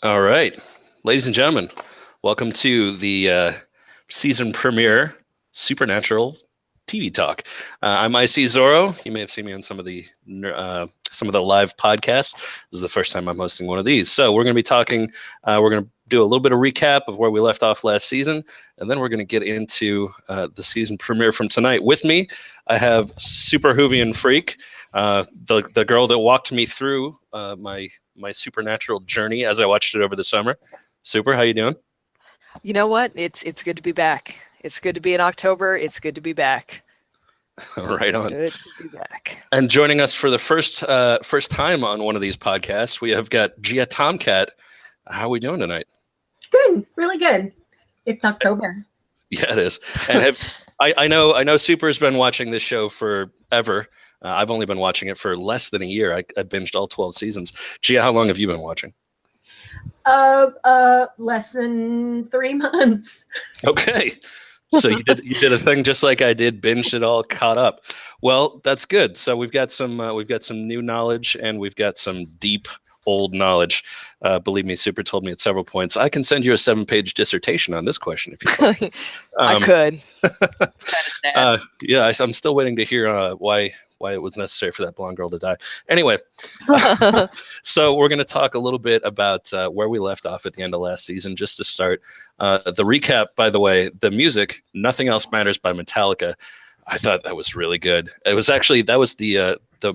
All right, ladies and gentlemen, welcome to the season premiere Supernatural TV Talk. I'm ICZorro. You may have seen me on some of the live podcasts. This is the first time I'm hosting one of these. So we're going to be talking. We're going to do a little bit of recap of where we left off last season, and then we're going to get into the season premiere from tonight. With me, I have SuperWhovianFreak, the girl that walked me through my Supernatural journey as I watched it over the summer. Super, how you doing? You know what? It's good to be back. It's good to be in October. It's good to be back. Right on. Good to be back. And joining us for the first time on one of these podcasts, we have got GiaTomcat. How are we doing tonight? Good, really good. It's October. Yeah, it is. And I know Super's been watching this show forever. I've only been watching it for less than a year. I binged all 12 seasons. Gia, how long have you been watching? Less than 3 months. Okay. So you did a thing just like I did, binged it all, caught up. Well, that's good. So we've got some new knowledge, and we've got some deep old knowledge. Believe me, Super told me at several points, I can send you a 7-page dissertation on this question if you like. I could. Yeah, I'm still waiting to hear why it was necessary for that blonde girl to die. Anyway, so we're going to talk a little bit about where we left off at the end of last season, just to start. The recap, by the way, the music, Nothing Else Matters by Metallica, I thought that was really good. It was actually, that was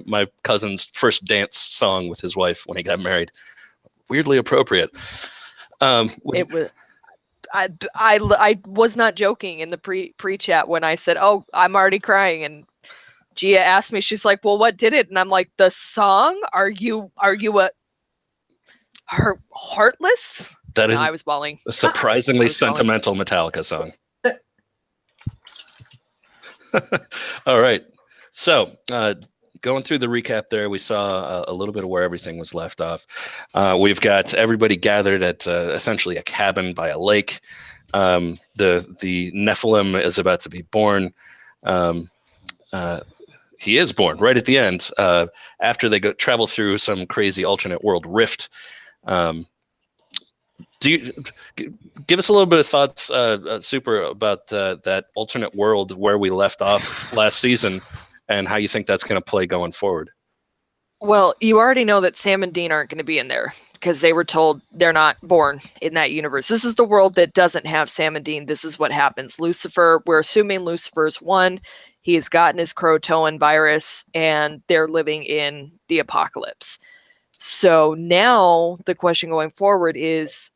my cousin's first dance song with his wife when he got married. Weirdly appropriate. It was. I was not joking in the pre-chat when I said, "Oh, I'm already crying," and Gia asked me, she's like, "Well, what did it?" And I'm like, "The song? Are you heartless?" That is, I was bawling. A surprisingly sentimental Metallica song. All right. So, going through the recap there, we saw a little bit of where everything was left off. We've got everybody gathered at essentially a cabin by a lake. The Nephilim is about to be born. He is born right at the end after they travel through some crazy alternate world rift. Do you give us a little bit of thoughts, Super, about that alternate world where we left off last season, and how you think that's going to play going forward? Well, you already know that Sam and Dean aren't going to be in there because they were told they're not born in that universe. This is the world that doesn't have Sam and Dean. This is what happens. Lucifer, we're assuming Lucifer's won. He has gotten his Croatoan virus, and they're living in the apocalypse. So now the question going forward is,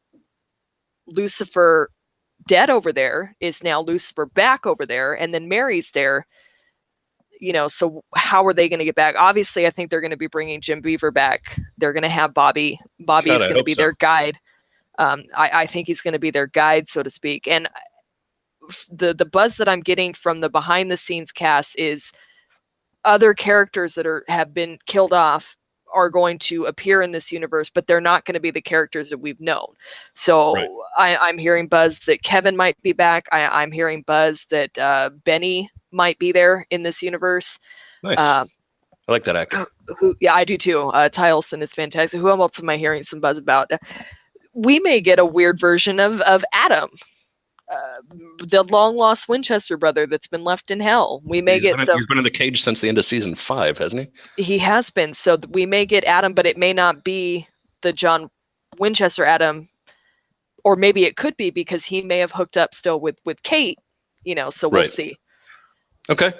Lucifer dead over there? Is now Lucifer back over there? And then Mary's there. So how are they going to get back? Obviously, I think they're going to be bringing Jim Beaver back. They're going to have Bobby. Bobby is going to be their guide. I think he's going to be their guide, so to speak. And the buzz that I'm getting from the behind the scenes cast is other characters that have been killed off are going to appear in this universe, but they're not going to be the characters that we've known. So right. I'm hearing buzz that Kevin might be back. I'm hearing buzz that Benny might be there in this universe. Nice. I like that actor. Yeah, I do too. Ty Olsson is fantastic. Who else am I hearing some buzz about? We may get a weird version of Adam, the long lost Winchester brother that's been left in hell. We may he's been in the cage since the end of season 5, hasn't he? He has been. So we may get Adam, but it may not be the John Winchester Adam, or maybe it could be because he may have hooked up still with Kate. So we'll see. Okay.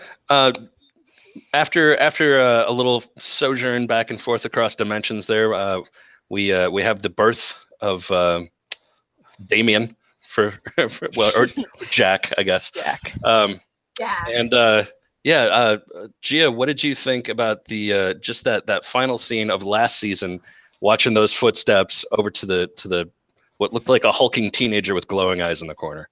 After a little sojourn back and forth across dimensions, there we have the birth of Damien. For or Jack, I guess. Jack. And Gia, what did you think about the just that final scene of last season, watching those footsteps over to the what looked like a hulking teenager with glowing eyes in the corner?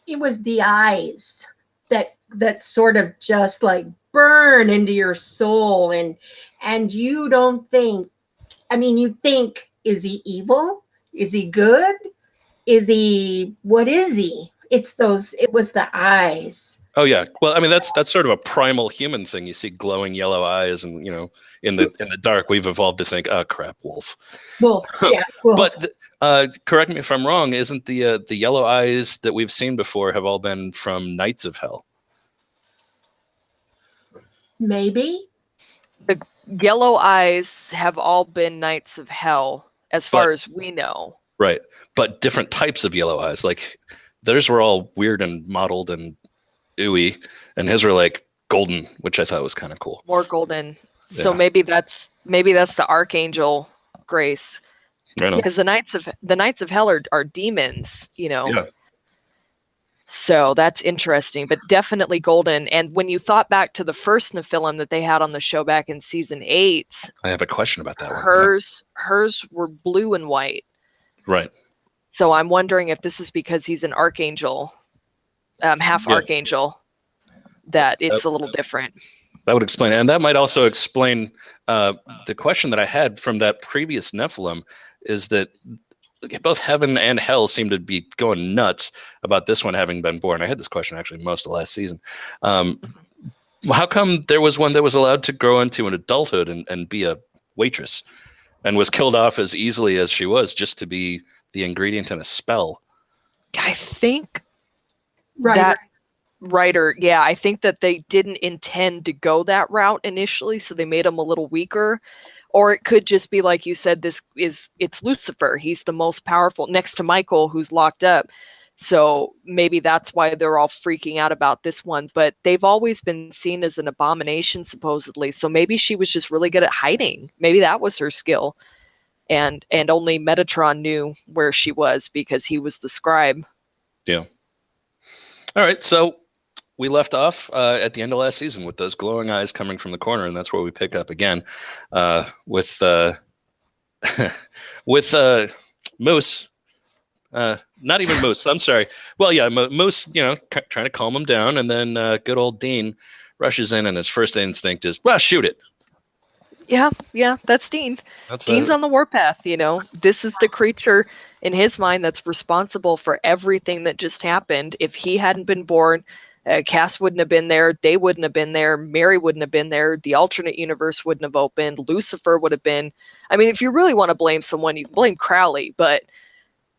It was the eyes that sort of just like burn into your soul, and you don't think. I mean, you think, is he evil? Is he good? Is he, what is he? It was the eyes. Oh yeah. Well, I mean that's sort of a primal human thing. You see glowing yellow eyes, and in the dark, we've evolved to think, oh crap, wolf. Wolf, yeah, wolf. But correct me if I'm wrong. Isn't the yellow eyes that we've seen before have all been from Knights of Hell? Maybe. The yellow eyes have all been Knights of Hell, as far as we know. Right, but different types of yellow eyes. Like theirs were all weird and mottled and ooey, and his were like golden, which I thought was kind of cool. More golden. Yeah. So maybe that's the Archangel Grace, Right on. because the Knights of Hell are demons, Yeah. So that's interesting, but definitely golden. And when you thought back to the first Nephilim that they had on the show back in season 8, I have a question about that one. Hers were blue and white. Right. So I'm wondering if this is because he's an archangel, half archangel, that it's a little different. That would explain it. And that might also explain the question that I had from that previous Nephilim, is that both heaven and hell seem to be going nuts about this one having been born. I had this question actually most of last season. How come there was one that was allowed to grow into an adulthood and be a waitress, and was killed off as easily as she was just to be the ingredient in a spell? I think Right. writer, I think that they didn't intend to go that route initially, so they made him a little weaker. Or it could just be like you said, it's Lucifer. He's the most powerful, next to Michael, who's locked up. So maybe that's why they're all freaking out about this one. But they've always been seen as an abomination, supposedly. So maybe she was just really good at hiding. Maybe that was her skill. And only Metatron knew where she was because he was the scribe. Yeah. All right. So we left off at the end of last season with those glowing eyes coming from the corner, and that's where we pick up again with Moose. Not even Moose. I'm sorry. Well, yeah, Moose. Trying to calm him down, and then good old Dean rushes in, and his first instinct is, well, shoot it. Yeah, that's Dean. Dean's on the warpath, This is the creature in his mind that's responsible for everything that just happened. If he hadn't been born, Cass wouldn't have been there, they wouldn't have been there, Mary wouldn't have been there, the alternate universe wouldn't have opened, Lucifer would have been. I mean, if you really want to blame someone, you can blame Crowley, but...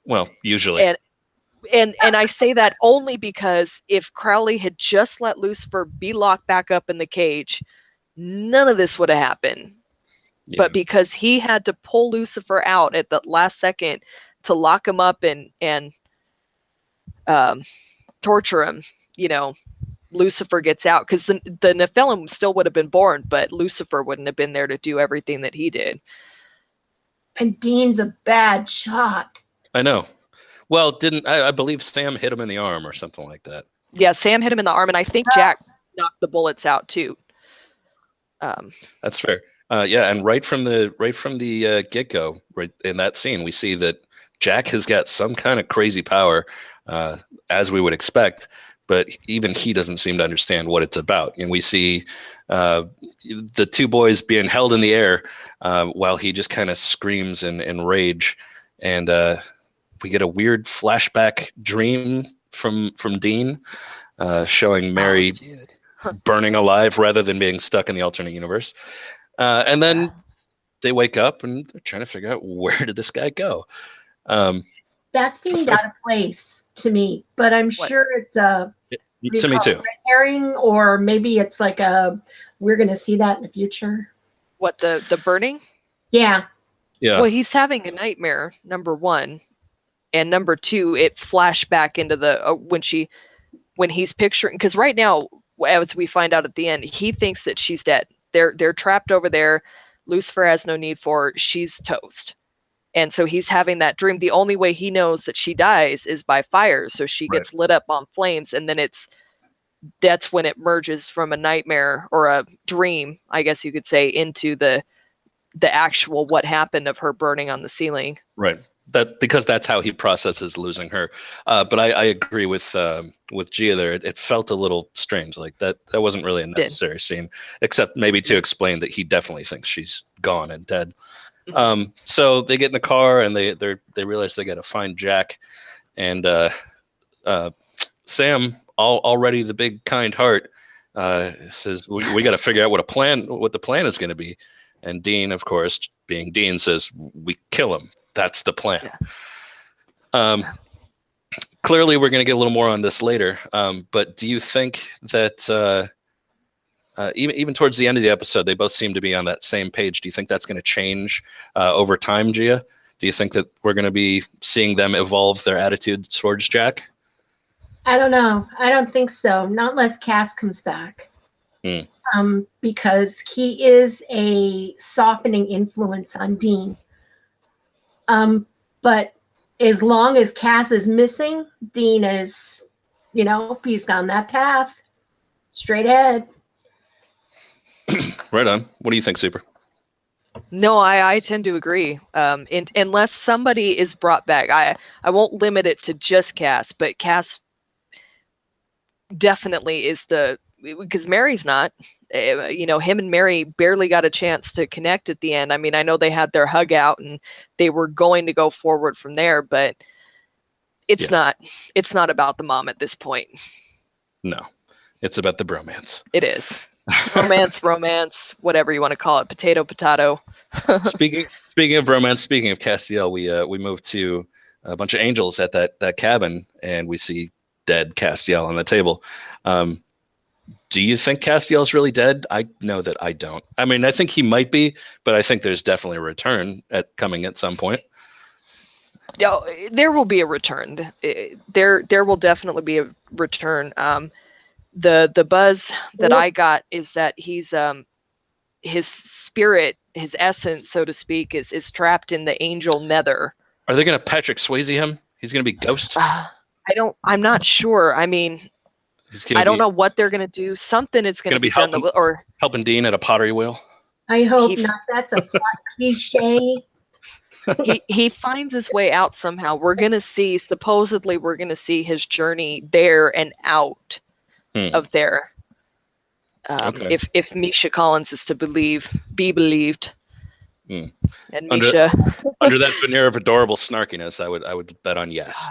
Well, usually. And I say that only because if Crowley had just let Lucifer be locked back up in the cage, none of this would have happened. Yeah. But because he had to pull Lucifer out at the last second to lock him up and torture him, Lucifer gets out, because the Nephilim still would have been born, but Lucifer wouldn't have been there to do everything that he did. And Dean's a bad shot. I know. Well, I believe Sam hit him in the arm or something like that. Yeah, Sam hit him in the arm, and I think Jack knocked the bullets out too. That's fair. Yeah, and right from the get-go, right in that scene, we see that Jack has got some kind of crazy power, as we would expect, but even he doesn't seem to understand what it's about. And we see the two boys being held in the air while he just kind of screams in rage, and we get a weird flashback dream from Dean, showing Mary burning alive rather than being stuck in the alternate universe. And then they wake up and they're trying to figure out, where did this guy go? That seemed out of place to me, but I'm sure it's to me too. Red herring, or maybe it's like we're going to see that in the future. What, the burning? Yeah. Yeah. Well, he's having a nightmare, number one, and number two, it flashed back into the when he's picturing, because right now, as we find out at the end, he thinks that she's dead. They're trapped over there. Lucifer has no need for her. She's toast. And so he's having that dream. The only way he knows that she dies is by fire. So she gets lit up on flames, and then that's when it merges from a nightmare or a dream, I guess you could say, into the actual what happened of her burning on the ceiling. Right. Because that's how he processes losing her. But I agree with Gia there. It felt a little strange. Like that wasn't really a necessary scene, except maybe to explain that he definitely thinks she's gone and dead. Mm-hmm. So they get in the car and they realize they got to find Jack, and Sam already the big kind heart says we got to figure out what the plan is going to be. And Dean, of course, being Dean, says we kill him. That's the plan. Yeah. Clearly, we're going to get a little more on this later. But do you think that even towards the end of the episode, they both seem to be on that same page? Do you think that's going to change over time, Gia? Do you think that we're going to be seeing them evolve their attitudes towards Jack? I don't know. I don't think so. Not unless Cass comes back. Because he is a softening influence on Dean. But as long as Cass is missing, Dean is, he's on that path. Straight ahead. Right on. What do you think, Super? No, I tend to agree. Unless somebody is brought back, I won't limit it to just Cass, but Cass definitely is because Mary's not. Him and Mary barely got a chance to connect at the end. I mean, I know they had their hug out and they were going to go forward from there, but it's not about the mom at this point. No, it's about the bromance. It is. romance, whatever you want to call it. Potato. Speaking of romance, speaking of Castiel, we moved to a bunch of angels at that cabin, and we see dead Castiel on the table. Do you think Castiel's really dead? I know that I don't. I mean, I think he might be, but I think there's definitely a return coming at some point. Yeah, there will be a return. There will definitely be a return. The buzz that I got is that he's his spirit, his essence, so to speak, is trapped in the angel nether. Are they going to Patrick Swayze him? He's going to be Ghost? I'm not sure. I mean, I don't know what they're going to do. Something is going to be done. Or helping Dean at a pottery wheel? I hope not. That's a plot cliche. He finds his way out somehow. Supposedly we're going to see his journey there and out of there. Okay. If Misha Collins is to be believed. And Misha under that veneer of adorable snarkiness, I would bet on yes.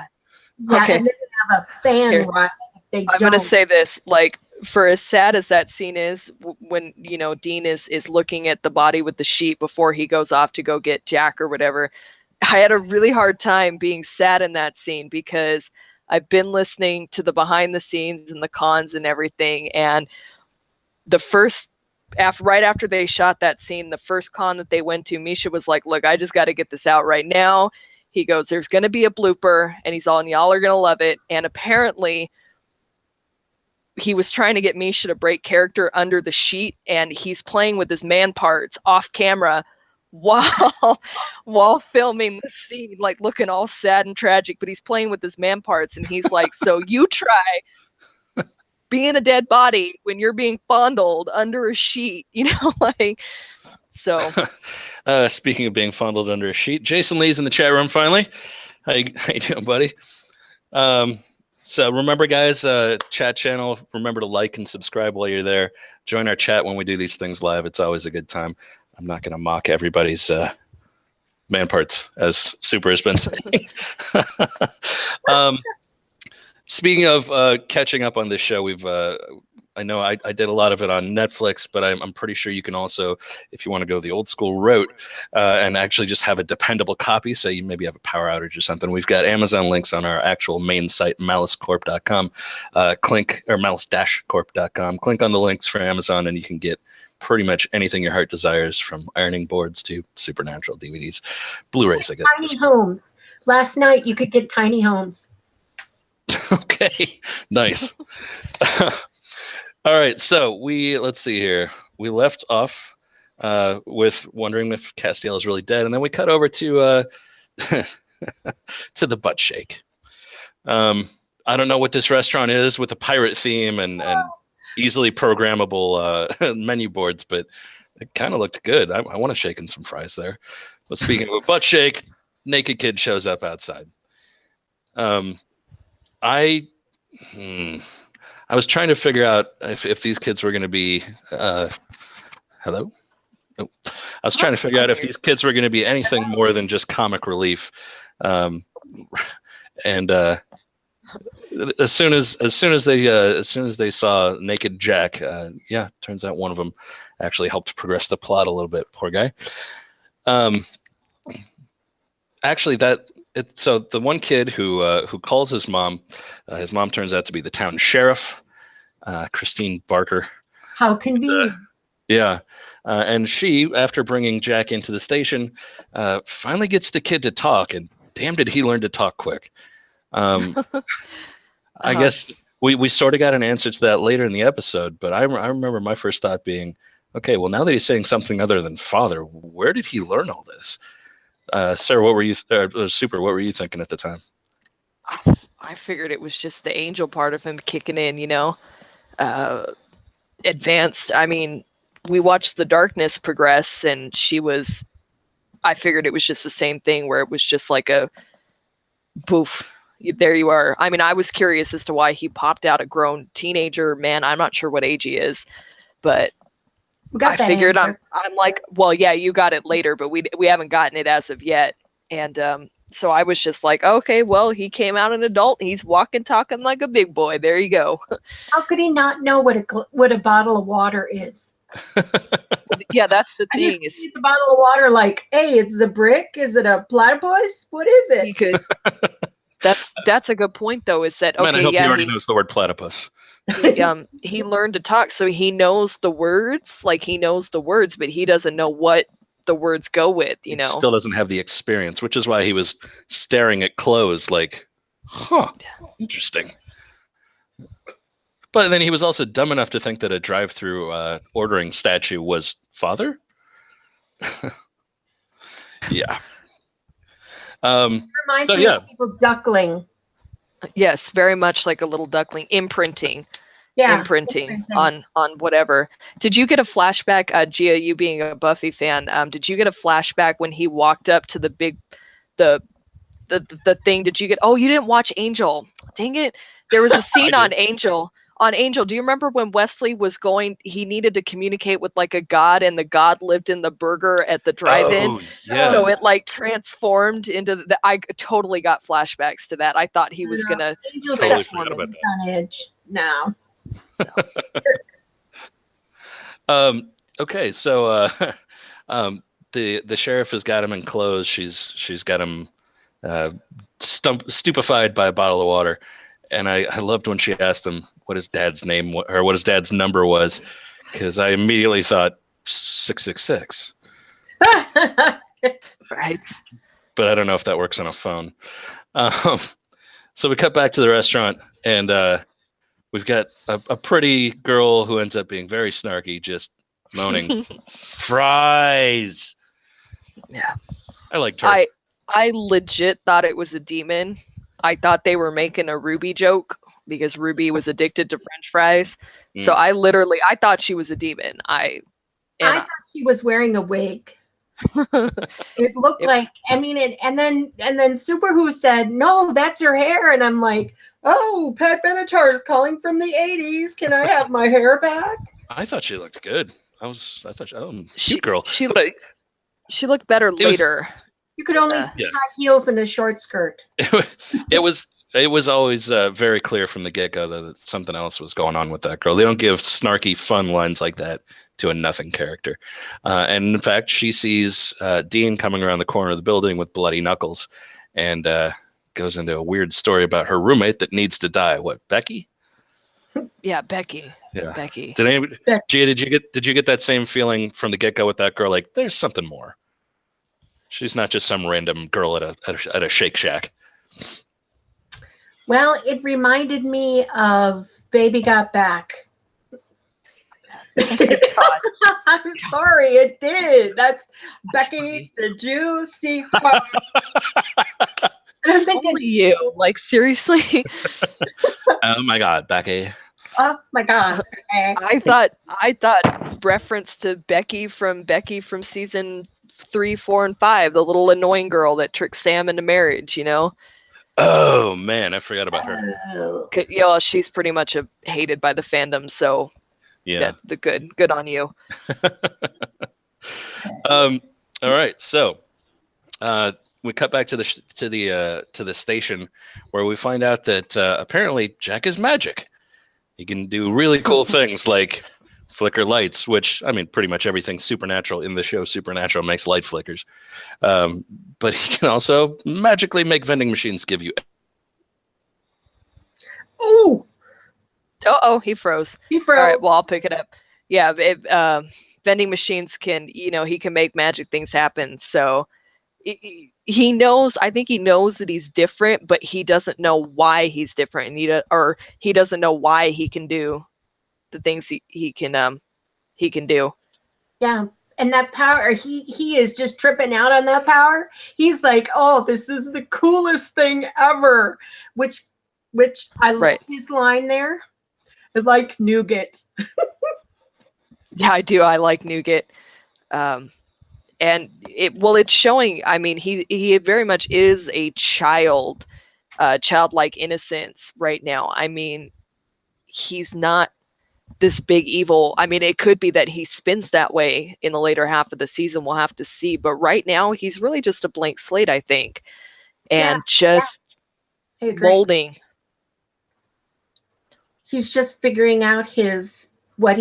Yeah, okay. And then have a fan ride if they I'm gonna say this, like, for as sad as that scene is, when Dean is looking at the body with the sheet before he goes off to go get Jack or whatever, I had a really hard time being sad in that scene because I've been listening to the behind the scenes and the cons and everything, and right after they shot that scene, the first con that they went to, Misha was like, look, I just got to get this out right now. He goes, there's going to be a blooper, and y'all are going to love it. And apparently he was trying to get Misha to break character under the sheet, and he's playing with his man parts off camera while filming the scene, like looking all sad and tragic, but he's playing with his man parts, and he's like, so you try being a dead body when you're being fondled under a sheet, like, so. Speaking of being fondled under a sheet, Jason Lee's in the chat room finally. How you doing, buddy? So remember, guys, chat channel, remember to like and subscribe while you're there. Join our chat when we do these things live. It's always a good time. I'm not going to mock everybody's man parts, as Super has been saying. Speaking of catching up on this show, I know I did a lot of it on Netflix, but I'm pretty sure you can also, if you want to go the old school route and actually just have a dependable copy, so you maybe have a power outage or something. We've got Amazon links on our actual main site, malicecorp.com. Malice-corp.com. Click on the links for Amazon, and you can get pretty much anything your heart desires, from ironing boards to Supernatural DVDs, Blu-rays, I guess. Tiny homes. Last night you could get tiny homes. Okay, nice. All right, so let's see here. We left off with wondering if Castiel is really dead, and then we cut over to to the butt shake. I don't know what this restaurant is with a pirate theme and easily programmable menu boards, but it kind of looked good. I want to shake in some fries there. But speaking of a butt shake, naked kid shows up outside. I was trying to figure out if these kids were going to be hello. Oh. I was trying to figure out if these kids were going to be anything more than just comic relief. And as soon as they saw naked Jack, turns out one of them actually helped progress the plot a little bit. Poor guy. Actually, so the one kid who calls his mom turns out to be the town sheriff, Christine Barker. How convenient. Yeah, and she, after bringing Jack into the station, finally gets the kid to talk, and damn did he learn to talk quick. I guess we sort of got an answer to that later in the episode, but I remember my first thought being, okay, well, now that he's saying something other than father, where did he learn all this? Sarah, what were you, Super, what were you thinking at the time? I figured it was just the angel part of him kicking in, advanced. I mean, we watched the darkness progress, and I figured it was just the same thing where it was just like a poof. There you are. I mean, I was curious as to why he popped out a grown teenager man. I'm not sure what age he is, but I figured I'm like, well, yeah, you got it later, but we haven't gotten it as of yet. And so I was just like, okay, well, he came out an adult. He's walking, talking like a big boy. There you go. How could he not know what a bottle of water is? Yeah, that's the thing. I just see the bottle of water like, hey, it's the brick. Is it a platypus? What is it? He could. That's a good point, though. Is that okay? Man, I hope he already knows the word platypus. He learned to talk, so he knows the words. Like, he knows the words, but he doesn't know what the words go with. He still doesn't have the experience, which is why he was staring at clothes like, huh, interesting. But then he was also dumb enough to think that a drive-through ordering statue was father. Yeah. Reminds me of a duckling. Yes, very much like a little duckling. Imprinting on whatever. Did you get a flashback, Gia, you being a Buffy fan, did you get a flashback when he walked up to the thing? Did you get, you didn't watch Angel. Dang it. There was a scene on Angel. On Angel, do you remember when Wesley was he needed to communicate with like a god, and the god lived in the burger at the drive-in? Oh, yeah. So it like transformed into I totally got flashbacks to that. I thought he was going to totally forgot about that. On edge. No. Okay, so the sheriff has got him in clothes. She's got him stupefied by a bottle of water. And I loved when she asked him what his dad's name or what his dad's number was, because I immediately thought 666. Right. But I don't know if that works on a phone. So we cut back to the restaurant, and we've got a pretty girl who ends up being very snarky, just moaning, fries. Yeah. I liked her. I legit thought it was a demon. I thought they were making a Ruby joke because Ruby was addicted to French fries. So I thought she was a demon. I thought she was wearing a wig. It looked like, I mean, and then Super Who said, no, that's her hair. And I'm like, oh, Pat Benatar is calling from the 80s. Can I have my hair back? I thought she looked good. I thought cute girl. She looked better later. You could only see high heels and a short skirt. It was always very clear from the get-go that something else was going on with that girl. They don't give snarky, fun lines like that to a nothing character. And in fact, she sees Dean coming around the corner of the building with bloody knuckles, and goes into a weird story about her roommate that needs to die. What, Becky? Yeah, Becky. Yeah, Becky. Gia, did you get that same feeling from the get-go with that girl? Like, there's something more. She's not just some random girl at a Shake Shack. Well, it reminded me of Baby Got Back. I'm sorry, it did. That's Becky, the juicy part. I'm thinking, only you. Like, seriously? Oh my God, Becky. Oh my God. I thought reference to Becky from season 3, 4, and 5, the little annoying girl that tricked Sam into marriage, Oh man, I forgot about her. She's pretty much hated by the fandom, so yeah, the good on you. All right, so we cut back to the station where we find out that apparently Jack is magic. He can do really cool things like flicker lights, which, I mean, pretty much everything supernatural in the show Supernatural makes light flickers. But he can also magically make vending machines give you. Ooh, Oh, he froze. he froze. All right, well, I'll pick it up. Yeah, vending machines can, he can make magic things happen. So he knows, I think he knows that he's different, but he doesn't know why he's different, and he doesn't know why he can do the things he can do. Yeah. And that power, he is just tripping out on that power. He's like, oh, this is the coolest thing ever. Which I love his line there. I like nougat. Yeah, I do. I like nougat. And it's showing, I mean, he very much is a childlike innocence right now. I mean, he's not this big evil. I mean, it could be that he spins that way in the later half of the season. We'll have to see. But right now, he's really just a blank slate, I think, and just molding. He's just figuring out he's, of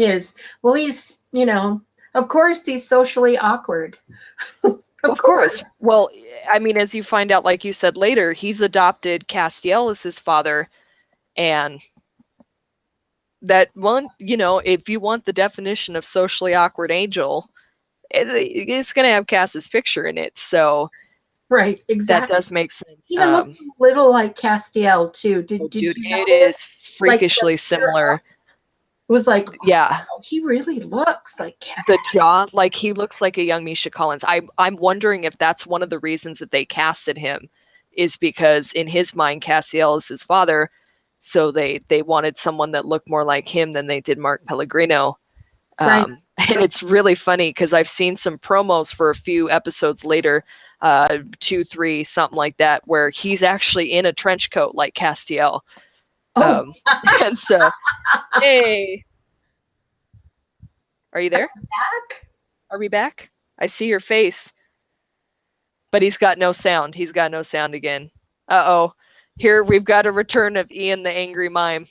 course he's socially awkward. Of course. Well, I mean, as you find out, like you said later, he's adopted Castiel as his father, and that one, if you want the definition of socially awkward angel, it's going to have Cass's picture in it. So right, exactly. That does make sense. Even looks a little like Castiel too. Did you know it is freakishly similar. It was like, yeah, wow, he really looks like Cass. The jaw, like he looks like a young Misha Collins. I'm wondering if that's one of the reasons that they casted him, is because in his mind Castiel is his father, so they wanted someone that looked more like him than they did Mark Pellegrino. Right. And it's really funny because I've seen some promos for a few episodes later, 2, 3, something like that, where he's actually in a trench coat like Castiel. Oh. And so, hey, are you there? Back? Are we back? I see your face, but he's got no sound. He's got no sound again. Uh-oh. Here we've got a return of Ian the Angry Mime.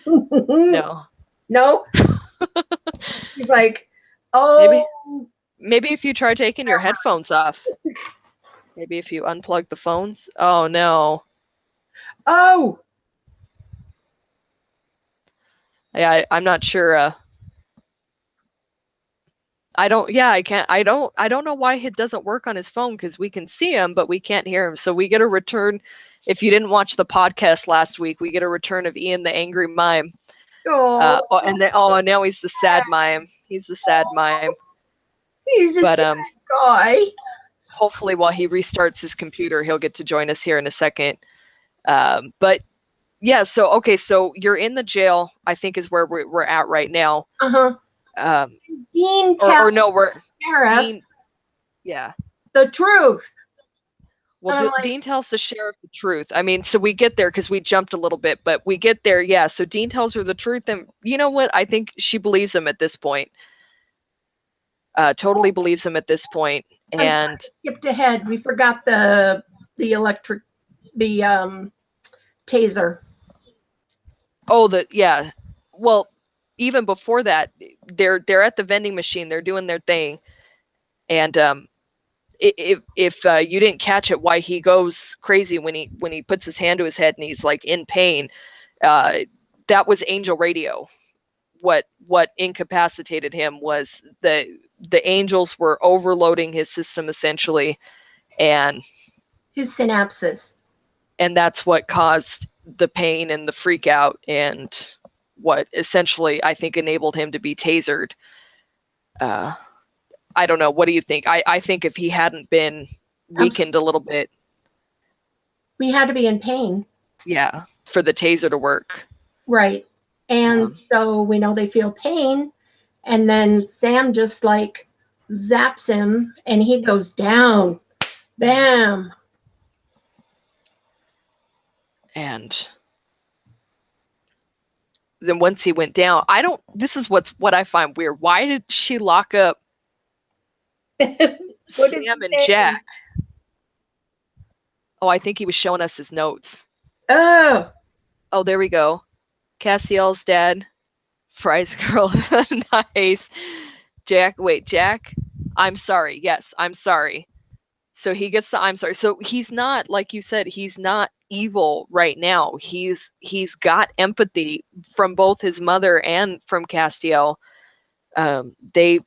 No. No? He's like, oh. Maybe if you try taking your headphones off. Maybe if you unplug the phones. Oh, no. Oh. Yeah, I'm not sure. I don't know why it doesn't work on his phone, because we can see him, but we can't hear him. So we get a return. If you didn't watch the podcast last week, we get a return of Ian the Angry Mime. Now he's the sad mime. He's the sad mime. He's just a guy. Hopefully while he restarts his computer, he'll get to join us here in a second. But yeah, so you're in the jail, I think is where we're at right now. Uh-huh. Dean Dean, yeah. The truth. Well, Dean tells the sheriff the truth. I mean, so we get there because we jumped a little bit, but we get there, yeah. So Dean tells her the truth, and you know what? I think she believes him at this point. Totally believes him at this point. And skipped ahead. We forgot the taser. Oh, yeah. Well, even before that, they're at the vending machine. They're doing their thing, and if you didn't catch it, why he goes crazy when he puts his hand to his head and he's like in pain, that was Angel Radio. What incapacitated him was the angels were overloading his system essentially, and his synapses, and that's what caused the pain and the freak out, and what essentially I think enabled him to be tasered. I don't know. What do you think? I think if he hadn't been weakened a little bit. We had to be in pain. Yeah, for the taser to work. Right. And so we know they feel pain. And then Sam just like zaps him and he goes down. Bam. And then once he went down, this is what I find weird. Why did she lock up Sam and Jack? Oh, I think he was showing us his notes. Oh, Oh, there we go. Castiel's dead. Fry's girl. Nice. Jack. I'm sorry. Yes, I'm sorry. So he gets the I'm sorry. So he's not, like you said, he's not evil right now. He's got empathy from both his mother and from Castiel. They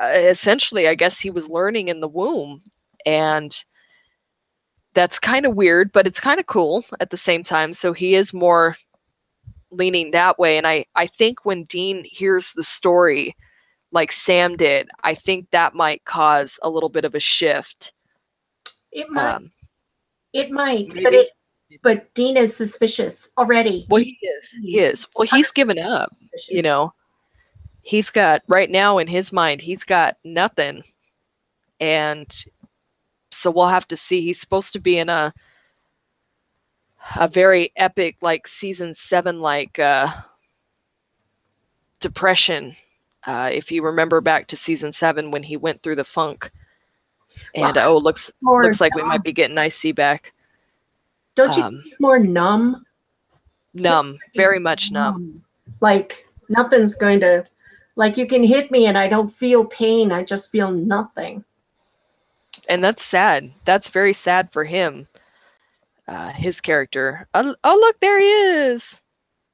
essentially, I guess he was learning in the womb, and that's kind of weird, but it's kind of cool at the same time. So he is more leaning that way. And I think when Dean hears the story like Sam did, I think that might cause a little bit of a shift. it might. It might, maybe. but Dean is suspicious already. Well, he is. He is. Well, he's given up. Suspicious. You know, he's got right now in his mind, he's got nothing, and so we'll have to see. He's supposed to be in a very epic, like season 7, like depression. If you remember back to season 7 when he went through the funk, and looks like we might be getting IC back. Don't you think more numb? Numb, very much numb. Like nothing's going to, like you can hit me and I don't feel pain. I just feel nothing. And that's sad. That's very sad for him. His character. Oh, look, there he is.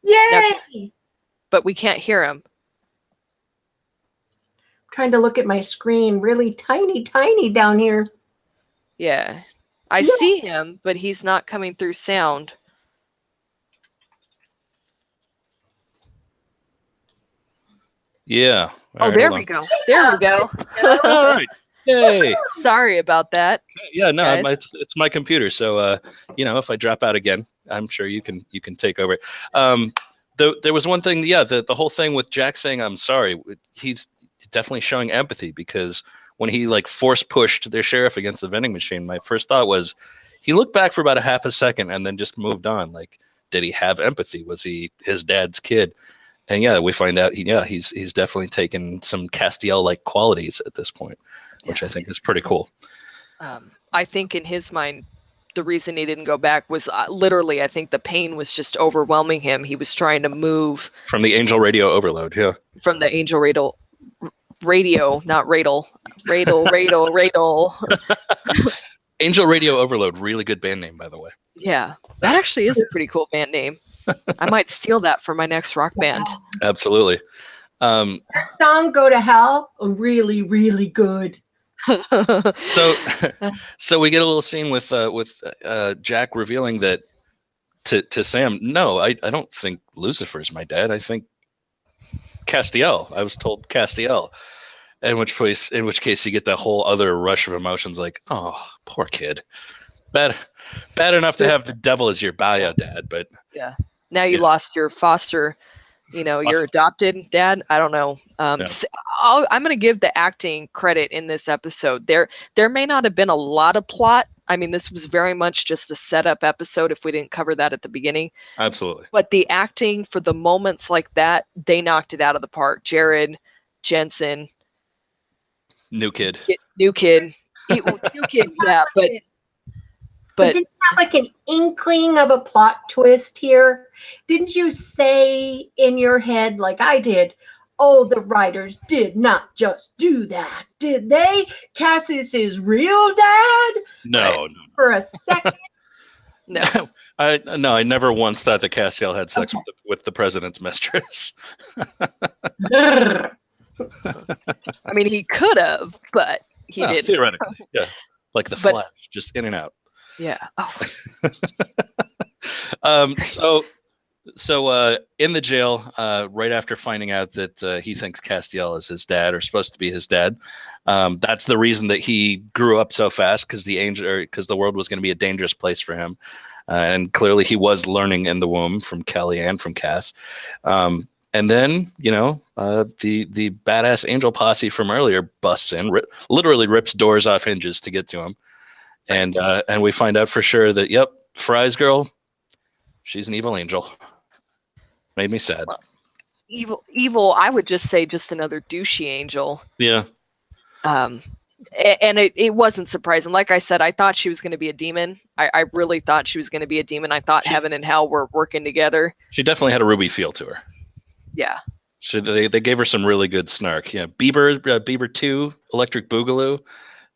Yay! Now, but we can't hear him. I'm trying to look at my screen, really tiny down here. Yeah. I see him, but he's not coming through sound. Yeah. All right, there we go. There we go. All right. Yay. Sorry about that. Yeah, no, it's my computer. So, if I drop out again, I'm sure you can take over. There was one thing. Yeah, the whole thing with Jack saying I'm sorry. He's definitely showing empathy, because when he like force pushed their sheriff against the vending machine, my first thought was he looked back for about a half a second and then just moved on. Like, did he have empathy? Was he his dad's kid? And yeah, we find out he's definitely taken some Castiel-like qualities at this point, which I think is pretty cool. I think in his mind, the reason he didn't go back was literally, I think the pain was just overwhelming him. He was trying to move from the angel radio overload. Yeah. From the angel radio, not radel. Radel. Angel Radio Overload, really good band name, by the way. Yeah, that actually is a pretty cool band name. I might steal that for my next rock band. Absolutely. Our song "Go to Hell," really, really good. So we get a little scene with Jack revealing that to Sam, no, I don't think Lucifer's my dad. I think Castiel. I was told Castiel. In which case you get that whole other rush of emotions, like, oh, poor kid. Bad enough to have the devil as your bio dad, but yeah. Now you lost your foster, your adopted dad. I don't know. I'm going to give the acting credit in this episode. There may not have been a lot of plot. I mean, this was very much just a setup episode if we didn't cover that at the beginning. Absolutely. But the acting for the moments like that, they knocked it out of the park. Jared, Jensen. New kid. New kid, yeah, but didn't you have like an inkling of a plot twist here? Didn't you say in your head, like I did, oh, the writers did not just do that, did they? Cassius is real dad? No. For a second? No. I never once thought that Castiel had sex with the president's mistress. I mean, he could have, but he didn't. Theoretically, yeah. Like the Flash, just in and out. Yeah. Oh. So in the jail, right after finding out that he thinks Castiel is his dad, or supposed to be his dad, that's the reason that he grew up so fast, because the world was going to be a dangerous place for him, and clearly he was learning in the womb from Kelly and from Cass. And then, the badass angel posse from earlier busts in, literally rips doors off hinges to get to him. And we find out for sure that, yep, Fry's girl, she's an evil angel. Made me sad. Evil, I would just say just another douchey angel. Yeah. And it wasn't surprising. Like I said, I thought she was going to be a demon. I really thought she was going to be a demon. I thought heaven and hell were working together. She definitely had a Ruby feel to her. Yeah. They gave her some really good snark. Yeah, Bieber 2, Electric Boogaloo.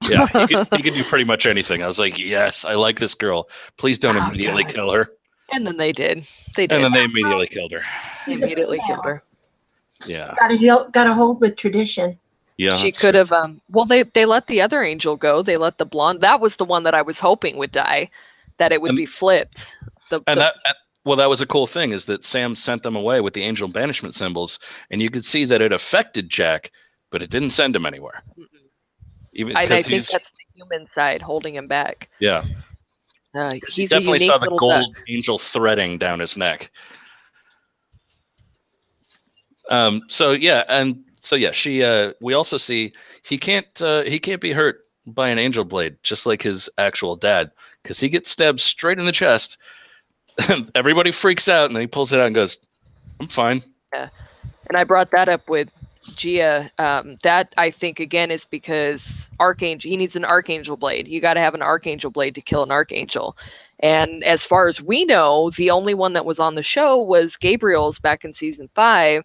Yeah, he could do pretty much anything. I was like, yes, I like this girl. Please don't immediately kill her. And then they did. They did. And then they immediately killed her. They immediately killed her. Yeah. Got to hold with tradition. Yeah. She could have. Well, they let the other angel go. They let the blonde. That was the one that I was hoping would die. That it would be flipped. That was a cool thing, is that Sam sent them away with the angel banishment symbols, and you could see that it affected Jack, but it didn't send him anywhere. Even I think that's the human side holding him back. Yeah. He definitely saw the gold angel threading down his neck. We also see he can't be hurt by an angel blade, just like his actual dad, because he gets stabbed straight in the chest. Everybody freaks out, and then he pulls it out and goes, "I'm fine." Yeah, and I brought that up with Gia. That I think again is because he needs an archangel blade. You got to have an archangel blade to kill an archangel. And as far as we know, the only one that was on the show was Gabriel's back in season 5.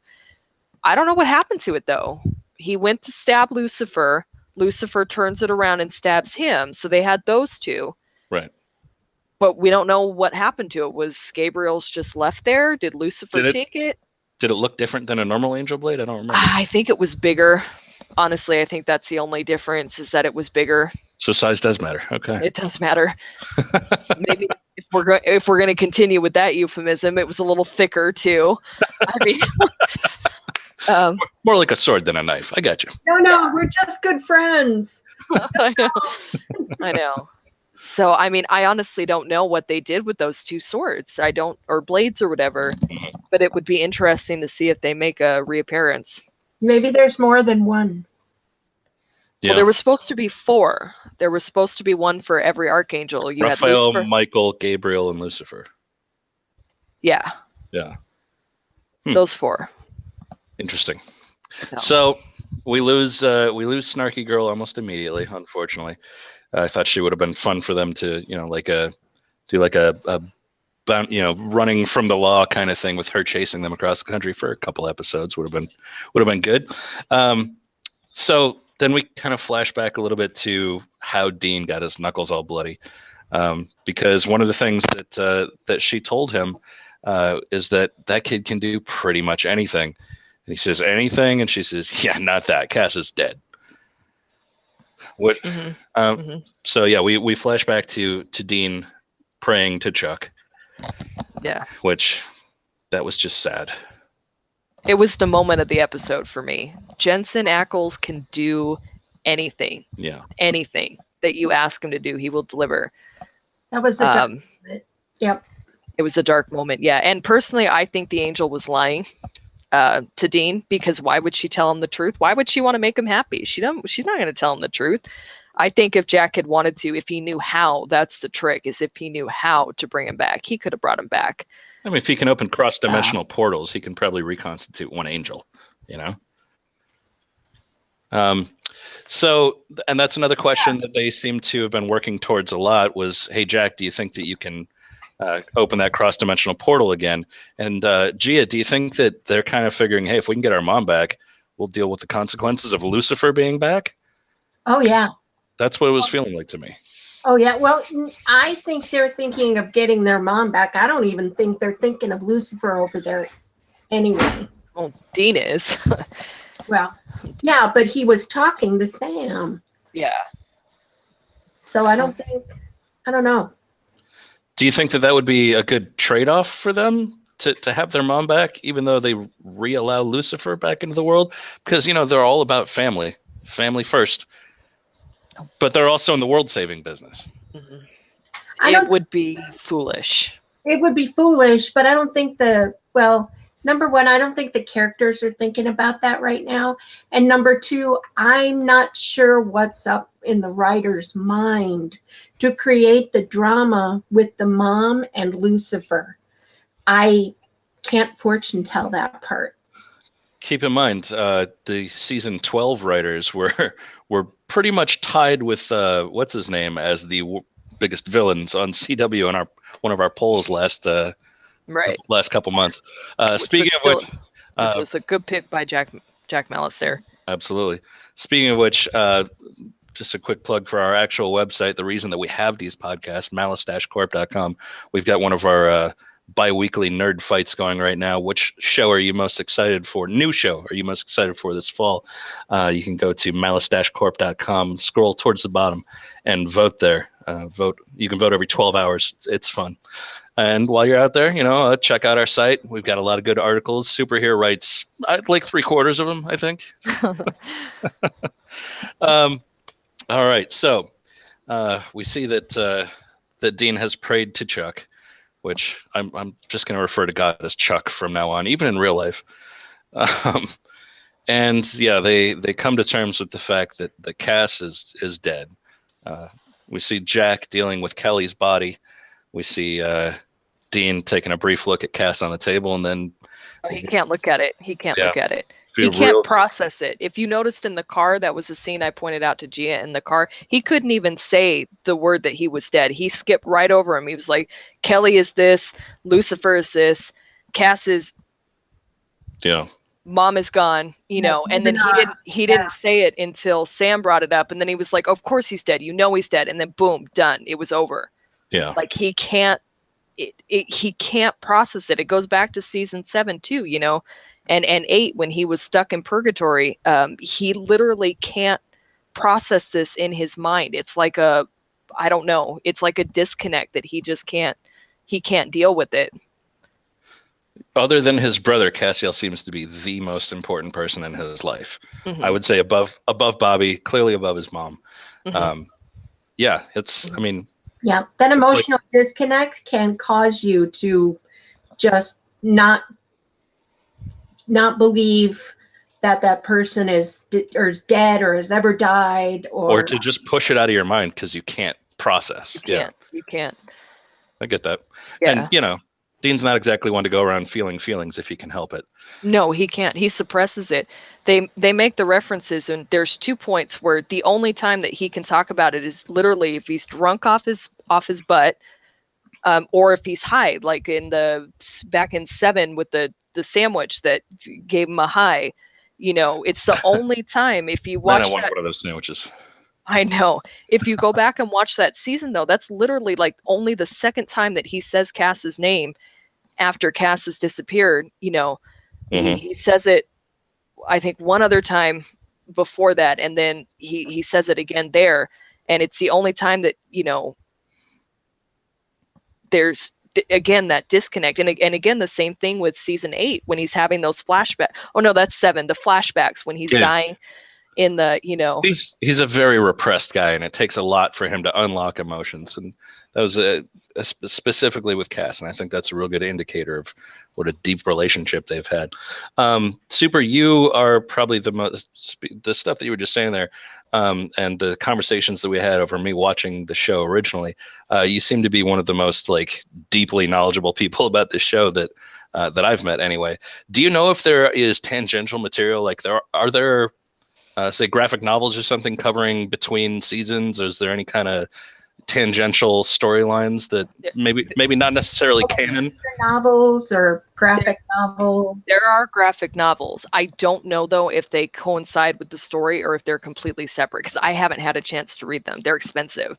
I don't know what happened to it though. He went to stab Lucifer. Lucifer turns it around and stabs him. So they had those two. Right. But we don't know what happened to it. Was Gabriel's just left there? Did Lucifer take it? Did it look different than a normal angel blade? I don't remember. I think it was bigger. Honestly, I think that's the only difference, is that it was bigger. So size does matter. Okay. It does matter. Maybe if we're going to continue with that euphemism, it was a little thicker too. I mean, more like a sword than a knife. I got you. No, we're just good friends. I know. So, I mean, I honestly don't know what they did with those two swords. Or blades or whatever, but it would be interesting to see if they make a reappearance. Maybe there's more than one. Yeah. Well, there was supposed to be 4. There was supposed to be one for every archangel. You Raphael, had Michael, Gabriel, and Lucifer. Yeah. Yeah. Those 4. Interesting. No. So we lose Snarky Girl almost immediately, unfortunately. I thought she would have been fun for them to, do a running from the law kind of thing with her chasing them across the country for a couple episodes would have been good. So then we kind of flash back a little bit to how Dean got his knuckles all bloody, because one of the things that she told him is that kid can do pretty much anything. And he says, anything? And she says, yeah, not that. Cass is dead. What? So yeah, we flash back to Dean praying to Chuck. Yeah. Which, that was just sad. It was the moment of the episode for me. Jensen Ackles can do anything. Yeah. Anything that you ask him to do, he will deliver. That was a dark moment. Yep. It was a dark moment, yeah. And personally, I think the angel was lying to Dean, because why would she tell him the truth? Why would she want to make him happy? She's not going to tell him the truth. I think if Jack had wanted to, if he knew how, that's the trick, is if he knew how to bring him back, he could have brought him back. I mean, if he can open cross-dimensional portals, he can probably reconstitute one angel, So, and that's another question that they seem to have been working towards a lot was, hey, Jack, do you think that you can open that cross-dimensional portal again? And Gia, do you think that they're kind of figuring, hey, if we can get our mom back, we'll deal with the consequences of Lucifer being back? Oh, yeah. That's what it was feeling like to me. Oh, yeah. Well, I think they're thinking of getting their mom back. I don't even think they're thinking of Lucifer over there anyway. Well, Dean is. Well, yeah, but he was talking to Sam. Yeah. So I don't know. Do you think that would be a good trade-off for them to have their mom back, even though they re-allow Lucifer back into the world? Because, they're all about family first. But they're also in the world-saving business. Mm-hmm. It would be foolish. It would be foolish, but I don't think number one, I don't think the characters are thinking about that right now. And number two, I'm not sure what's up in the writer's mind to create the drama with the mom and Lucifer. I can't fortune tell that part. Keep in mind, the season 12 writers were pretty much tied with what's his name as the biggest villains on CW in one of our polls last couple months. Speaking of which, which was a good pick by Jack Malice there. Absolutely. Speaking of which, just a quick plug for our actual website. The reason that we have these podcasts, malice-corp.com. We've got one of our bi-weekly nerd fights going right now. Which show are you most excited for? New show are you most excited for this fall? You can go to malice-corp.com, scroll towards the bottom, and vote there. Vote. You can vote every 12 hours. It's fun. And while you're out there, check out our site. We've got a lot of good articles. Superhero writes like 3/4 of them, I think. All right. So we see that Dean has prayed to Chuck, which I'm just going to refer to God as Chuck from now on, even in real life. And yeah, they come to terms with the fact that Cass is dead. We see Jack dealing with Kelly's body. We see Dean taking a brief look at Cass on the table, and then he can't look at it. He can't look at it. He can't process it. If you noticed in the car, that was a scene I pointed out to Gia in the car. He couldn't even say the word that he was dead. He skipped right over him. He was like, Kelly is this, Lucifer is this, Cass is mom is gone, and then he didn't say it until Sam brought it up, and then he was like, of course he's dead. He's dead. And then boom, done. It was over. Yeah. Like he can't process it. It goes back to season 7 too, and 8 when he was stuck in purgatory. He literally can't process this in his mind. It's like it's like a disconnect that he just can't deal with it. Other than his brother, Cassiel seems to be the most important person in his life. Mm-hmm. I would say above Bobby, clearly above his mom. Mm-hmm. Yeah, that emotional disconnect can cause you to just not believe that person is dead or has ever died, or to just push it out of your mind because you can't process. You can't. I get that. Yeah. And Dean's not exactly one to go around feeling feelings if he can help it. No, he can't. He suppresses it. They make the references, and there's 2 points where the only time that he can talk about it is literally if he's drunk off his butt, or if he's high, like back in 7 with the sandwich that gave him a high. It's the only time. If you watch, I want one of those sandwiches. I know. If you go back and watch that season, though, that's literally like only the second time that he says Cass's name after Cass has disappeared. Mm-hmm. He says it, I think, one other time before that, and then he says it again there, and it's the only time that there's again that disconnect, and again the same thing with season 8 when he's having those flashbacks. Oh no, that's 7. The flashbacks when he's dying. In the he's a very repressed guy, and it takes a lot for him to unlock emotions, and that was specifically with Cass, and I think that's a real good indicator of what a deep relationship they've had. Super, you are probably the stuff that you were just saying there, and the conversations that we had over me watching the show originally. You seem to be one of the most deeply knowledgeable people about this show that I've met. Anyway, do you know if there is tangential material? Are there say graphic novels or something covering between seasons, or is there any kind of tangential storylines that maybe not necessarily canon? Novels or graphic novels? There are graphic novels. I don't know though if they coincide with the story or if they're completely separate, because I haven't had a chance to read them. They're expensive,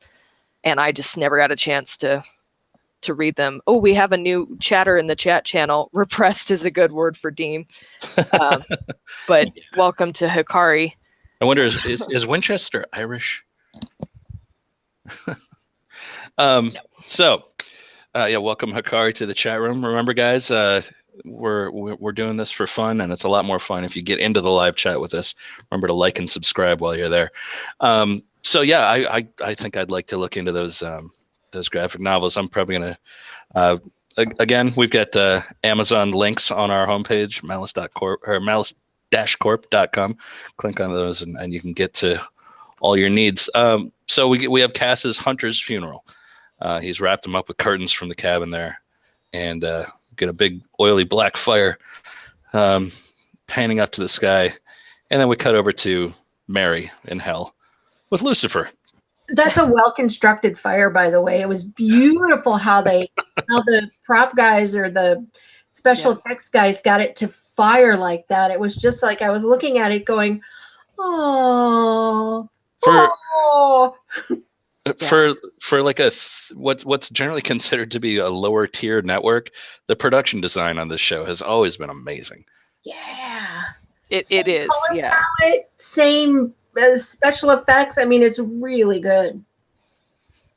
and I just never got a chance to read them. Oh, we have a new chatter in the chat channel. Repressed is a good word for Dean. But welcome to Hikari. I wonder, is Winchester Irish? No. So, welcome Hikari to the chat room. Remember, guys, we're doing this for fun, and it's a lot more fun if you get into the live chat with us. Remember to like and subscribe while you're there. I think I'd like to look into those graphic novels. I'm probably gonna. Again, we've got Amazon links on our homepage, malice.corp or malice-corp.com. Click on those, and you can get to all your needs. So we have Cass's hunter's funeral. He's wrapped him up with curtains from the cabin there, and get a big oily black fire panning up to the sky, and then we cut over to Mary in hell, with Lucifer. That's a well-constructed fire, by the way. It was beautiful how the prop guys or the special effects guys got it to fire like that. It was just like I was looking at it going, oh, for like what's generally considered to be a lower tier network, the production design on this show has always been amazing. Yeah, it is. Yeah, palette, same special effects. I mean, it's really good.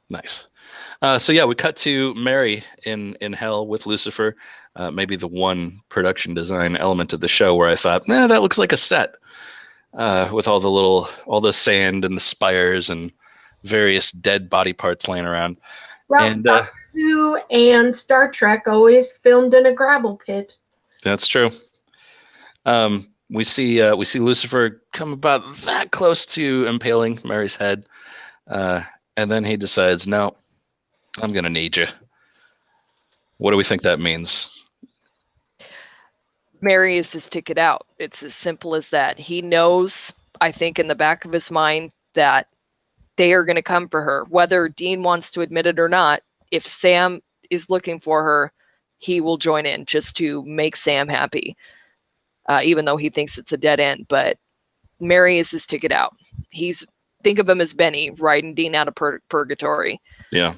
Nice. So yeah, we cut to Mary in hell with Lucifer. Maybe the one production design element of the show where I thought, that looks like a set with all the sand and the spires and various dead body parts laying around. Well, and Doctor Who and Star Trek always filmed in a gravel pit. That's true. We see Lucifer come about that close to impaling Mary's head, and then he decides, no, I'm gonna need you. What do we think that means? Mary is his ticket out. It's as simple as that. He knows, I think, in the back of his mind that they are going to come for her, whether Dean wants to admit it or not. If Sam is looking for her, he will join in just to make Sam happy, even though he thinks it's a dead end. But Mary is his ticket out. Think of him as Benny riding Dean out of purgatory. Yeah.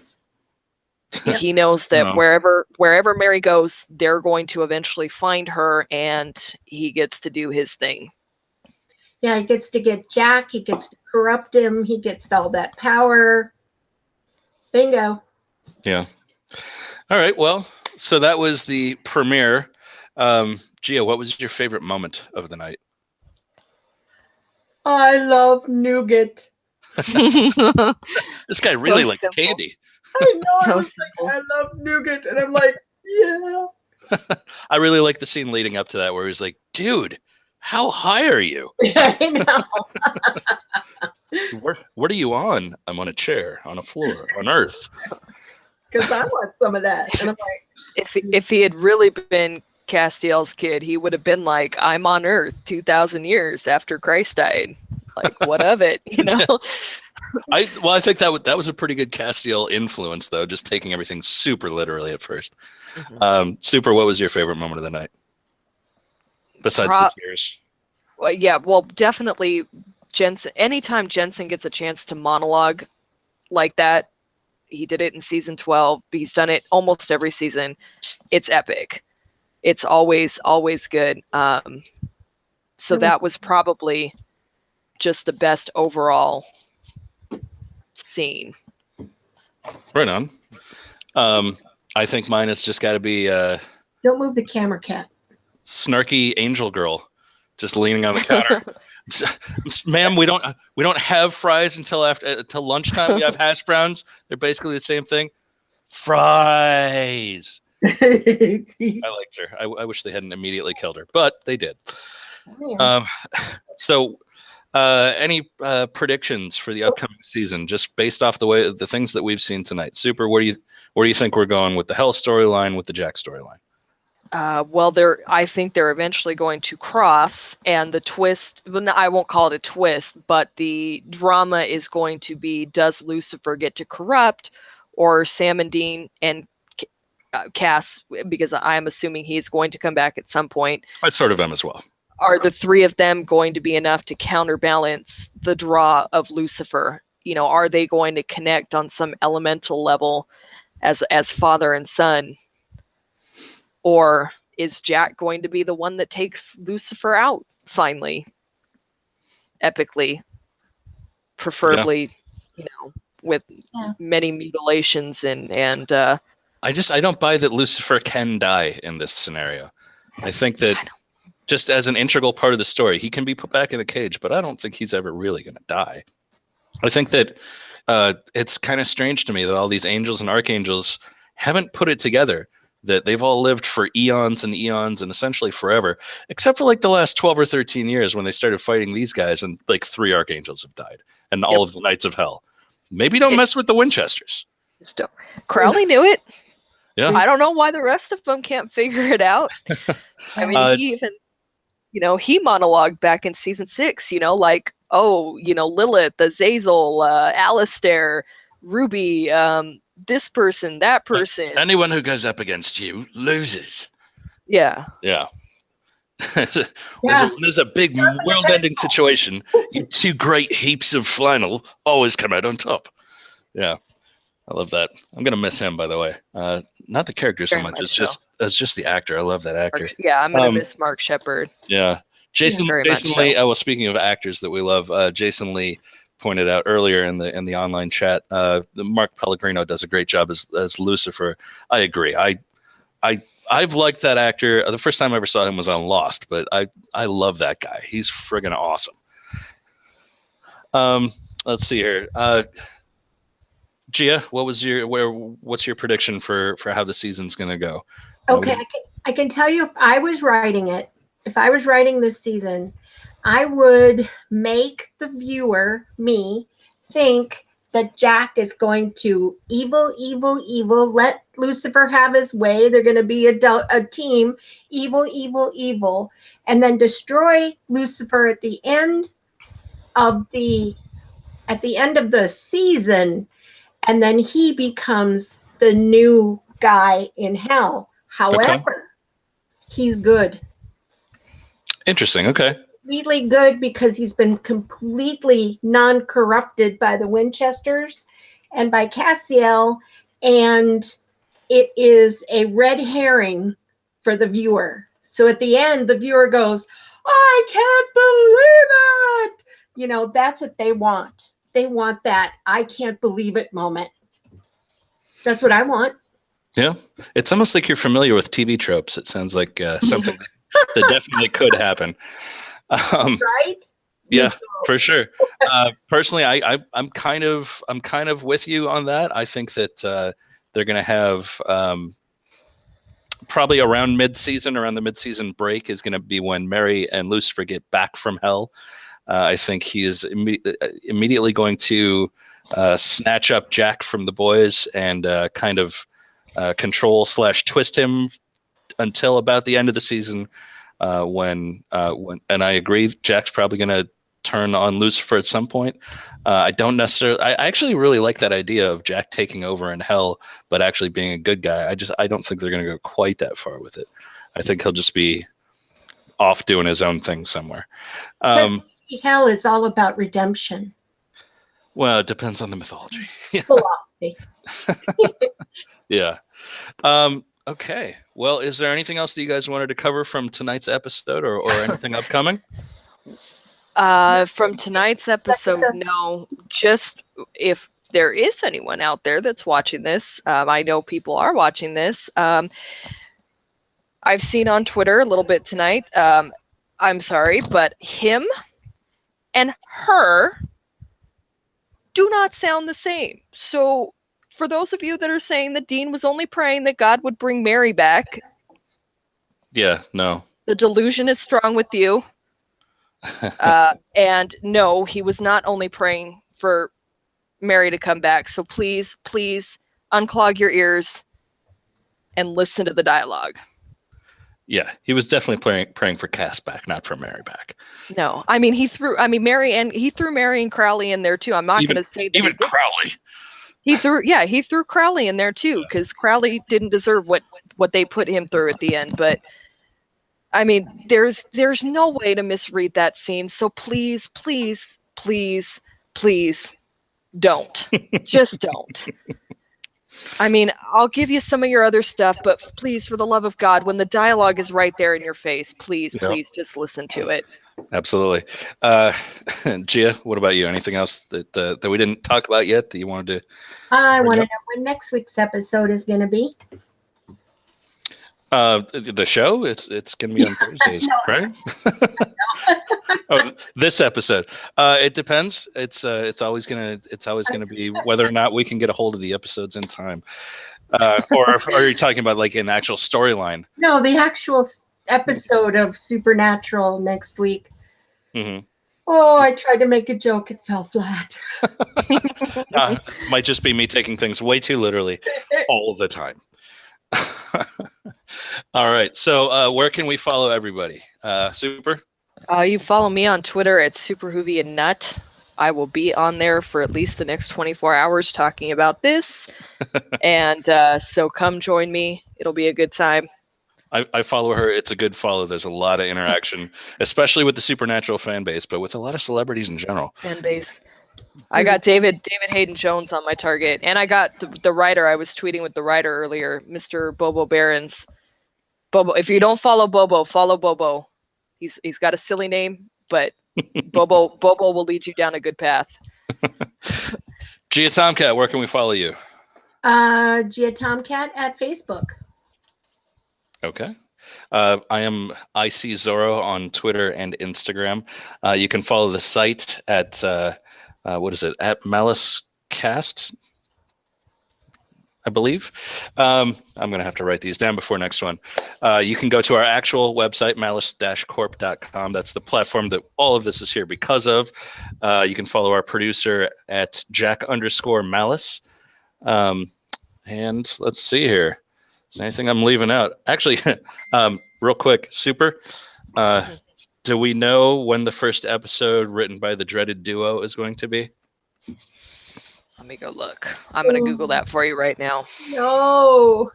He knows that wherever Mary goes, they're going to eventually find her, and he gets to do his thing. Yeah, he gets to get Jack. He gets to corrupt him. He gets all that power. Bingo. Yeah. All right. Well, so that was the premiere. Gia, what was your favorite moment of the night? I love nougat. This guy really liked candy. I know. I love nougat, and I'm like, yeah. I really like the scene leading up to that where he's like, dude, how high are you? I know. What are you on? I'm on a chair, on a floor, on Earth. Because I want some of that. And I'm like, if he had really been Castiel's kid, he would have been like, I'm on Earth 2,000 years after Christ died. Like, what of it? You know? I think that was a pretty good Castiel influence, though, just taking everything super literally at first. Mm-hmm. Super, what was your favorite moment of the night? Besides the tears. Well, definitely Jensen. Anytime Jensen gets a chance to monologue like that, he did it in season 12. He's done it almost every season. It's epic. It's always good. So that was probably just the best overall scene. Right on. I think mine has just got to be don't move the camera, cat. Snarky angel girl just leaning on the counter. Ma'am, we don't have fries until lunchtime. We have hash browns. They're basically the same thing. Fries. I liked her. I wish they hadn't immediately killed her, but they did. Yeah. So any predictions for the upcoming season, just based off the things that we've seen tonight? Super, where do you think we're going with the Hell storyline, with the Jack storyline? Well, I think they're eventually going to cross, and the twist, well, I won't call it a twist, but the drama is going to be, does Lucifer get to corrupt, or Sam and Dean and Cass, because I'm assuming he's going to come back at some point. I sort of am as well. Are the three of them going to be enough to counterbalance the draw of Lucifer? You know, are they going to connect on some elemental level as father and son? Or is Jack going to be the one that takes Lucifer out finally? Epically. Preferably, with many mutilations and I don't buy that Lucifer can die in this scenario. I think that just as an integral part of the story, he can be put back in the cage, but I don't think he's ever really going to die. I think that it's kind of strange to me that all these angels and archangels haven't put it together, that they've all lived for eons and eons and essentially forever, except for like the last 12 or 13 years when they started fighting these guys and like 3 archangels have died and all of the Knights of Hell. Maybe don't mess with the Winchesters. Crowley knew it. Yeah. I don't know why the rest of them can't figure it out. I mean, he even, he monologued back in season 6, like, oh, Lilith, Azazel, Alistair, Ruby, this person, that person. Anyone who goes up against you loses. Yeah. Yeah. There's a big world-ending situation. You two great heaps of flannel always come out on top. Yeah, I love that. I'm gonna miss him, by the way. Not the character so much. It's just the actor. I love that actor. I'm gonna miss Mark Shepard. Yeah, Jason Lee. Oh, well, speaking of actors that we love, Jason Lee pointed out earlier in the online chat. The Mark Pellegrino does a great job as Lucifer. I agree. I've liked that actor. The first time I ever saw him was on Lost, but I love that guy. He's friggin' awesome. Let's see here. Gia, what's your prediction for how the season's gonna go? Okay, I can tell you, if I was writing this season, I would make the viewer, me, think that Jack is going to evil, let Lucifer have his way. They're going to be a team, evil, and then destroy Lucifer at the end of the season, and then he becomes the new guy in hell. However, he's good. Interesting. Okay. Completely good, because he's been completely non-corrupted by the Winchesters and by Cassiel, and it is a red herring for the viewer. So at the end, the viewer goes, "I can't believe it!" That's what they want. They want that "I can't believe it" moment. That's what I want. Yeah, it's almost like you're familiar with TV tropes. It sounds like something that definitely could happen. Right? Yeah, for sure. Personally, I'm kind of with you on that. I think that they're going to have probably around the mid-season break is going to be when Mary and Lucifer get back from hell. I think he is immediately going to snatch up Jack from the boys and kind of control / twist him until about the end of the season. When and I agree, Jack's probably going to turn on Lucifer at some point. I actually really like that idea of Jack taking over in hell, but actually being a good guy. I don't think they're going to go quite that far with it. I think he'll just be off doing his own thing somewhere. Hell is all about redemption. Well, it depends on the mythology. Philosophy. Yeah. Okay. Well, is there anything else that you guys wanted to cover from tonight's episode or anything upcoming? From tonight's episode, no. Just if there is anyone out there that's watching this, I know people are watching this. I've seen on Twitter a little bit tonight. I'm sorry, but him and her do not sound the same. So for those of you that are saying that Dean was only praying that God would bring Mary back. Yeah, no. The delusion is strong with you. And no, he was not only praying for Mary to come back. So please unclog your ears and listen to the dialogue. Yeah, he was definitely praying for Cass back, not for Mary back. No, I mean, he threw Mary and Crowley in there too. I'm not going to say that even Crowley. He threw Crowley in there too, because Crowley didn't deserve what they put him through at the end. But I mean, there's no way to misread that scene. So please don't. Just don't. I mean, I'll give you some of your other stuff, but please, for the love of God, when the dialogue is right there in your face, please just listen to it. Absolutely. Gia, what about you? Anything else that we didn't talk about yet that you wanted to? I want to know when next week's episode is going to be. The show, it's going to be on Thursdays, right? Oh, this episode. It depends. It's always gonna be whether or not we can get a hold of the episodes in time. Or are you talking about like an actual storyline? No, the actual episode of Supernatural next week. Mm-hmm. Oh, I tried to make a joke. It fell flat. Might just be me taking things way too literally all the time. All right. So where can we follow everybody? Super? You follow me on Twitter at SuperWhovianNut. I will be on there for at least the next 24 hours talking about this. And so come join me. It'll be a good time. I follow her. It's a good follow. There's a lot of interaction, especially with the Supernatural fan base, but with a lot of celebrities in general. Fan base. I got David Hayden Jones on my target, and I got the writer. I was tweeting with the writer earlier, Mr. Bobo Barons. Bobo, if you don't follow Bobo, follow Bobo. He's got a silly name, but Bobo will lead you down a good path. GiaTomcat, where can we follow you? GiaTomcat at Facebook. Okay. I am ICZorro on Twitter and Instagram. You can follow the site at what is it? At MaliceCast, I believe. I'm going to have to write these down before next one. You can go to our actual website, malice-corp.com. That's the platform that all of this is here because of. You can follow our producer at Jack_Malice. And let's see here. Is there anything I'm leaving out? Actually, real quick, Super, do we know when the first episode written by the dreaded duo is going to be? Let me go look. I'm going to Google that for you right now. No.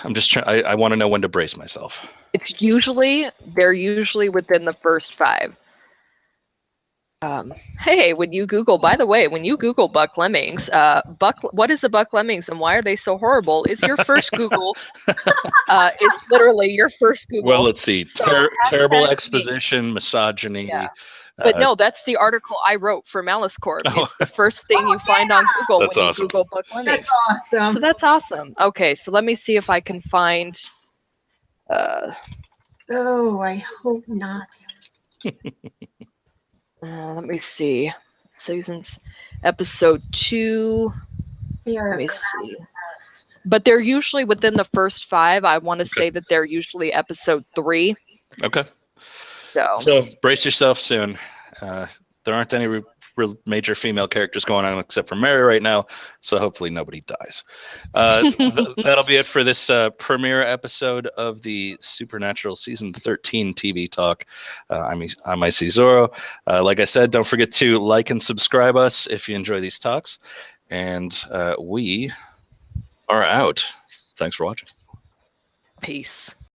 I'm just trying. I want to know when to brace myself. They're usually within the first 5. Hey, when you Google Buck Lemmings, what is a Buck Lemmings and why are they so horrible? Is your first Google, is literally your first Google. Well, let's see. Terrible exposition, misogyny. Yeah. But no, that's the article I wrote for Malice Corp. It's the first thing you find on Google when you Google Buck Lemmings. That's awesome. So that's awesome. Okay, so let me see if I can find. Oh, I hope not. Let me see. Seasons, episode 2. Let me see. But they're usually within the first 5. I want to say that they're usually episode 3. Okay. So brace yourself soon. There aren't any real major female characters going on except for Mary right now, so hopefully nobody dies. That'll be it for this premiere episode of the Supernatural Season 13 TV Talk. I'm ICZorro. Like I said, don't forget to like and subscribe us if you enjoy these talks. And we are out. Thanks for watching. Peace.